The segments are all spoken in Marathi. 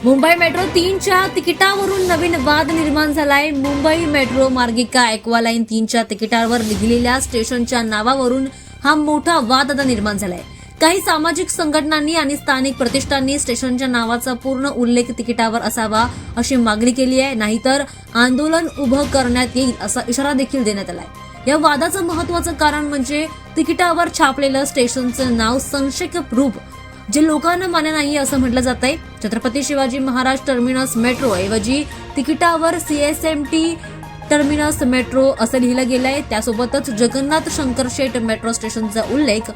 मुंबई मेट्रो 3च्या तिकिटावरून नवीन वाद निर्माण झालाय। मुंबई मेट्रो मार्गिका ॲक्वा लाईन 3च्या तिकिटावर लिहिलेल्या स्टेशनच्या नावावरून हा मोठा वाद आता निर्माण झालाय। काही सामाजिक संघटनांनी आणि स्थानिक प्रतिष्ठानांनी स्टेशनच्या नावाचा पूर्ण उल्लेख तिकिटावर असावा अशी मागणी केली आहे, नाहीतर आंदोलन उभं करण्यात येईल असा इशारा देखील देण्यात आलाय। या वादाचं महत्त्वाचं कारण म्हणजे तिकिटावर छापलेलं स्टेशनचं नाव संक्षेप रूप जे लोकांना मान्य नाही असं म्हटलं जात आहे। छत्रपती शिवाजी महाराज टर्मिनस मेट्रो ऐवजी तिकिटावर CSMT टर्मिनस मेट्रो असं लिहिलं गेलंय। त्यासोबतच जगन्नाथ शंकर शेट मेट्रो स्टेशनचा उल्लेख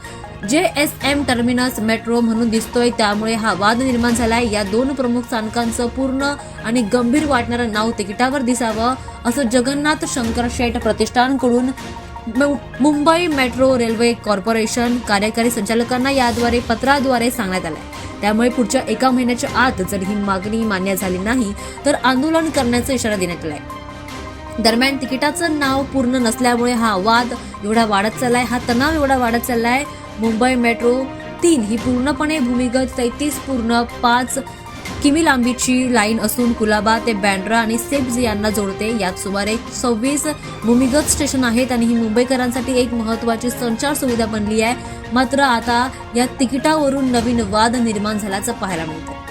JSM टर्मिनस मेट्रो म्हणून दिसतोय, त्यामुळे हा वाद निर्माण झालाय। या दोन प्रमुख स्थानकांचं पूर्ण आणि गंभीर वाटणारं नाव तिकिटावर दिसावं असं जगन्नाथ शंकर शेट प्रतिष्ठानकडून मुंबई मेट्रो रेल्वे कॉर्पोरेशन कार्यकारी संचालकांना याद्वारे पत्राद्वारे सांगण्यात आलंय। त्यामुळे पुढच्या 1 महिन्याच्या आत जर ही मागणी मान्य झाली नाही तर आंदोलन करण्याचा इशारा देण्यात आलाय। दरम्यान तिकिटाचं नाव पूर्ण नसल्यामुळे हा वाद एवढा वाढत चाललाय, हा तणाव एवढा वाढत चाललाय। मुंबई मेट्रो 3 ही पूर्णपणे भूमिगत 33.5 किमी लांबीची लाईन असून कुलाबा ते बँड्रा आणि सेब्ज यांना जोडते। यात सुमारे 26 भूमिगत स्टेशन आहेत आणि ही मुंबईकरांसाठी एक महत्त्वाची संचार सुविधा बनली आहे। मात्र आता या तिकिटावरून नवीन वाद निर्माण झाल्याचं पाहायला मिळतं।